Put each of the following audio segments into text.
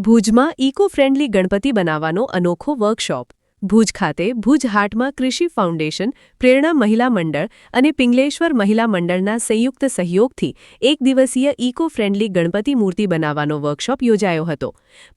ભુજમાં eco friendly Ganpati બનાવવાનો અનોખો વર્કશોપ. ભુજ ખાતે ભુજ હાટમાં કૃષિ ફાઉન્ડેશન, પ્રેરણા મહિલા મંડળ અને પિંગલેશ્વર મહિલા મંડળના સંયુક્ત સહયોગથી એક દિવસીય ઇકો ફ્રેન્ડલી ગણપતિ મૂર્તિ બનાવવાનો વર્કશોપ યોજાયો હતો.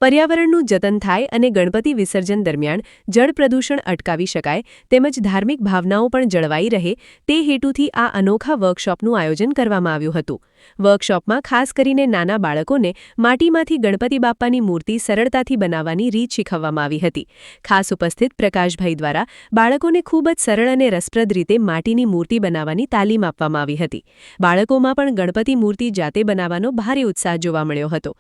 પર્યાવરણનું જતન થાય અને ગણપતિ વિસર્જન દરમિયાન જળ પ્રદૂષણ અટકાવી શકાય તેમજ ધાર્મિક ભાવનાઓ પણ જળવાઈ રહે તે હેતુથી આ અનોખા વર્કશોપનું આયોજન કરવામાં આવ્યું હતું. વર્કશોપમાં ખાસ કરીને નાના બાળકોને માટીમાંથી ગણપતિ બાપ્પાની મૂર્તિ સરળતાથી બનાવવાની રીત શીખવવામાં આવી હતી. ખાસ ઉપસ્થિત પ્રકાશભાઈ દ્વારા બાળકોને ખૂબ જ સરળ અને રસપ્રદ રીતે માટીની મૂર્તિ બનાવવાની તાલીમ આપવામાં આવી હતી. બાળકોમાં પણ ગણપતિ મૂર્તિ જાતે બનાવવાનો ભારે ઉત્સાહ જોવા મળ્યો હતો.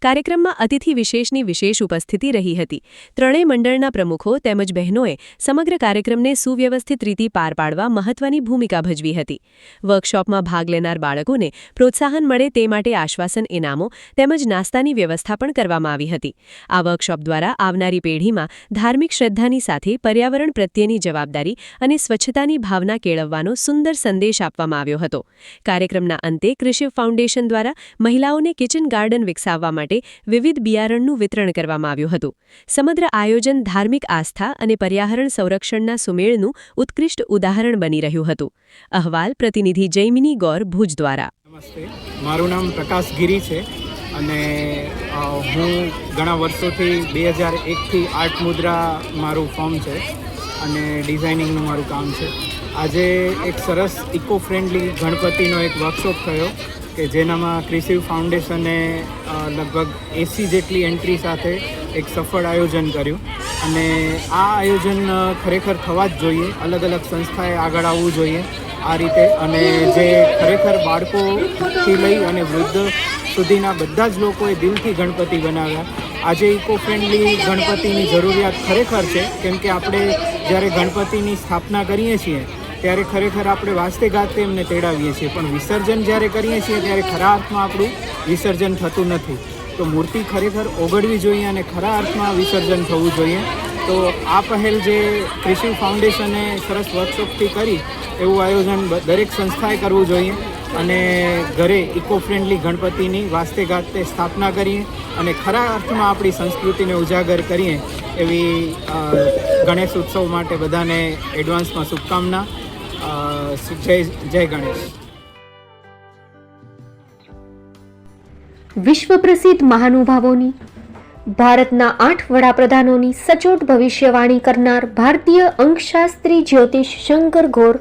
કાર્યક્રમમાં અતિથિ વિશેષની વિશેષ ઉપસ્થિતિ રહી હતી. ત્રણેય મંડળના પ્રમુખો તેમજ બહેનોએ સમગ્ર કાર્યક્રમને સુવ્યવસ્થિત રીતે પાર પાડવા મહત્વની ભૂમિકા ભજવી હતી. વર્કશોપમાં ભાગ લેનાર બાળકોને પ્રોત્સાહન મળે તે માટે આશ્વાસન ઇનામો તેમજ નાસ્તાની વ્યવસ્થા પણ કરવામાં આવી હતી. આ વર્કશોપ દ્વારા આવનારી પેઢીમાં ધાર્મિક શ્રદ્ધાની સાથે પર્યાવરણ પ્રત્યેની જવાબદારી અને સ્વચ્છતાની ભાવના કેળવવાનો સુંદર સંદેશ આપવામાં આવ્યો હતો. કાર્યક્રમના અંતે કૃષિ ફાઉન્ડેશન દ્વારા મહિલાઓને કિચન ગાર્ડન વિકસાવવા માટે વિવિધ બિયારણનું વિતરણ કરવામાં આવ્યું હતું. સમગ્ર આયોજન ધાર્મિક આસ્થા અને પર્યાવરણ સંરક્ષણના સુમેળનું ઉત્કૃષ્ટ ઉદાહરણ બની રહ્યું હતું. અહેવાલ પ્રતિનિધિ જૈમિની ગૌર, ભુજ દ્વારા. નમસ્તે, મારું નામ પ્રકાશ ગિરી છે અને હું ઘણા વર્ષોથી 2001થી આર્ટ મુદ્રા મારું ફોર્મ છે અને ડિઝાઇનિંગનું મારું કામ છે. આજે એક સરસ ઇકો ફ્રેન્ડલી ગણપતિનો એક વર્કશોપ થયો કે જેનામાં કૃષિ ફાઉન્ડેશને લગભગ 80 જેટલી એન્ટ્રી સાથે એક સફળ આયોજન કર્યું અને આ આયોજન ખરેખર થવા જ જોઈએ. અલગ અલગ સંસ્થાએ આગળ આવવું જોઈએ આ રીતે, અને જે ખરેખર બાળકોથી લઈ અને વૃદ્ધ સુધીના બધા જ લોકોએ દિલથી ગણપતિ બનાવ્યા. આજે ઇકો ફ્રેન્ડલી ગણપતિની જરૂરિયાત ખરેખર છે, કેમ કે આપણે જ્યારે ગણપતિની સ્થાપના કરીએ છીએ ત્યારે ખરેખર આપણે વાસ્તે ગાતે એમને તેડાવીએ છીએ, પણ વિસર્જન જ્યારે કરીએ છીએ ત્યારે ખરા અર્થમાં આપણું વિસર્જન થતું નથી. તો મૂર્તિ ખરેખર ઓગળવી જોઈએ અને ખરા અર્થમાં વિસર્જન થવું જોઈએ. તો આ પહેલ જે કૃષિ ફાઉન્ડેશને સરસ વર્કશોપથી કરી એવું આયોજન દરેક સંસ્થાએ કરવું જોઈએ અને ઘરે ઇકો ફ્રેન્ડલી ગણપતિની વાસ્તે ગાતે સ્થાપના કરીએ અને ખરા અર્થમાં આપણી સંસ્કૃતિને ઉજાગર કરીએ એવી ગણેશ ઉત્સવ માટે બધાને એડવાન્સમાં શુભકામના. જય ગણેશ. વિશ્વ પ્રસિદ્ધ મહાનુભાવોની, ભારતના 8 વડાપ્રધાનોની સચોટ ભવિષ્યવાણી કરનાર ભારતીય અંકશાસ્ત્રી જ્યોતિષ શંકર ગોર,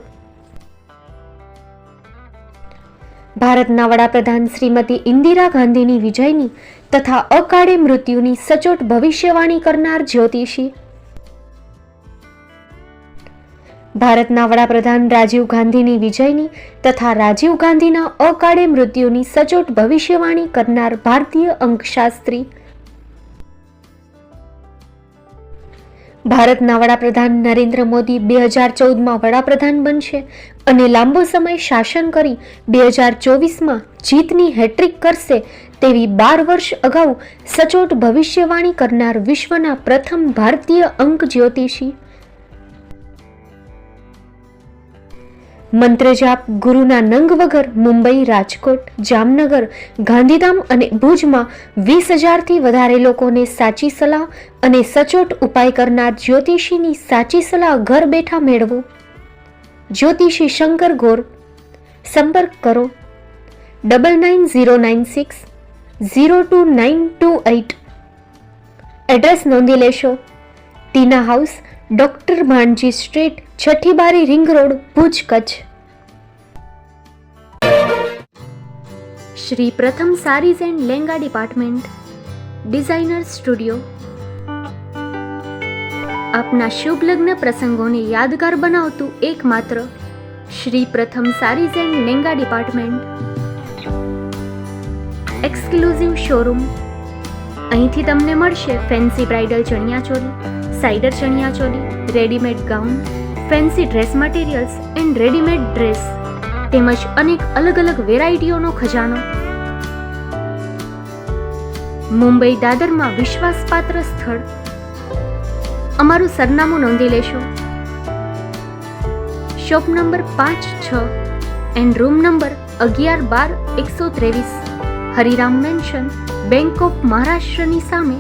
ભારતના વડાપ્રધાન શ્રીમતી ઇન્દિરા ગાંધીની વિજયની તથા અકાળે મૃત્યુની સચોટ ભવિષ્યવાણી કરનાર જ્યોતિષી, ભારતના વડાપ્રધાન રાજીવ ગાંધીની વિજયની તથા રાજીવ ગાંધીના અકાળે મૃત્યુની સચોટ ભવિષ્યવાણી કરનાર ભારતીય અંકશાસ્ત્રી, ભારતના વડાપ્રધાન નરેન્દ્ર મોદી 2014માં વડાપ્રધાન બનશે અને લાંબો સમય શાસન કરી 2024માં જીતની હેટ્રિક કરશે તેવી 12 વર્ષ અગાઉ સચોટ ભવિષ્યવાણી કરનાર વિશ્વના પ્રથમ ભારતીય અંક જ્યોતિષી, મંત્રજાપ ગુરુના નંગ વગર મુંબઈ, રાજકોટ, જામનગર, ગાંધીધામ અને ભુજમાં 20,000થી વધારે લોકોને સાચી સલાહ અને સચોટ ઉપાય કરનાર જ્યોતિષીની સાચી સલાહ ઘર બેઠા મેળવો. જ્યોતિષી શંકર ગોર. સંપર્ક કરો 9909602928. એડ્રેસ નોંધી લેશો. Tina house, doctor Bhanji street, Chhathi Bari, ring road, Bhuj, Kutch. Shri Pratham sarees and lehenga department, designer studio. આપના શુભ લગ્ન પ્રસંગોને યાદગાર બનાવતું એકમાત્ર Shri Pratham sarees and lehenga department. Exclusive showroom. અહીંથી તમને મળશે ફેન્સી બ્રાઇડલ ચણિયાચોલી, સાઇડર chaniya choli, readymade gown, fancy dress materials and readymade dress તેમજ અનેક અલગ અલગ વેરાયટીઓનો ખજાનો. મુંબઈ દાદરમાં વિશ્વાસપાત્ર સ્થળ. અમારું સરનામું નોંધી લેશો. Shop number 5-6 and room number 11-12-123, Hariram Mansion, Bank of મહારાષ્ટ્રની સામે,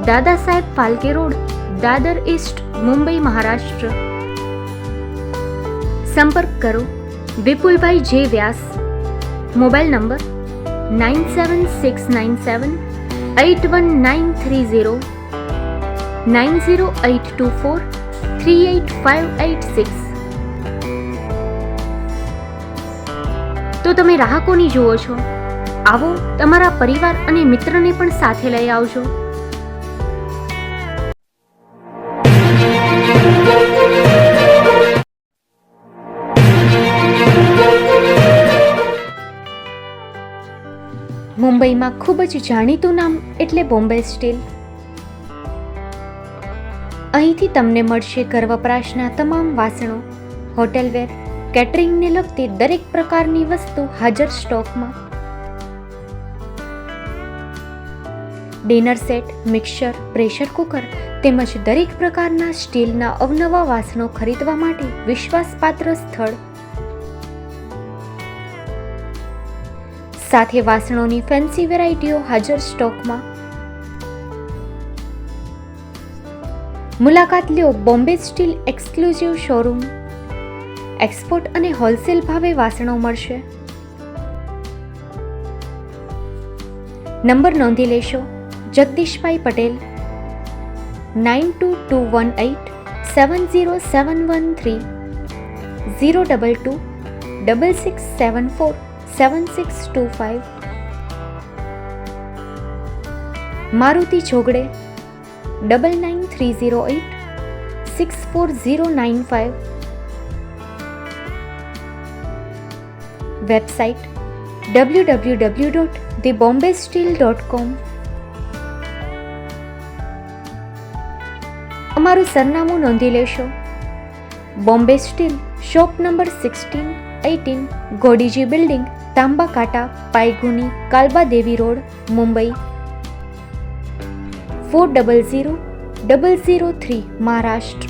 દાદા સાહેબ ફાલ્કે રોડ, દાદર ઈસ્ટ, મુંબઈ, મહારાષ્ટ્ર. સંપર્ક કરો વિપુલભાઈ જે વ્યાસ. Mobile number 9769781930, 9082438586. તો તમે રાહ કોની જુઓ છો? આવો, તમારા પરિવાર અને મિત્રને પણ સાથે લઈ આવજો. મુંબઈમાં ખૂબ જ જાણીતું નામ એટલે બોમ્બે સ્ટીલ. અહીંથી તમને મળશે ઘર વપરાશના તમામ વાસણો, હોટેલવેર, કેટરિંગને લગતી દરેક પ્રકારની વસ્તુ હાજર સ્ટોકમાં. Dinner set, mixer, pressure cooker તેમજ દરેક પ્રકારના સ્ટીલના અવનવા વાસણો ખરીદવા માટે વિશ્વાસપાત્ર સ્થળ. સાથે વાસણોની ફેન્સી વેરાયટીઓ હાજર સ્ટોકમાં. મુલાકાત લ્યો Bombay steel exclusive showroom. Export અને હોલસેલ ભાવે વાસણો મળશે. નંબર નોંધી લેશો. જગદીશભાઈ પટેલ, 9221870713, 022 6674 7625. મારુતિ જોગડે, 9930864095. Website www.thebombasteel.com. અમારું સરનામું નોંધી લેશો. Bombay steel, shop number 16-18, Godiji building, Tamba Kanta, Pydhonie, Kalbadevi road, Mumbai 400003, Maharashtra.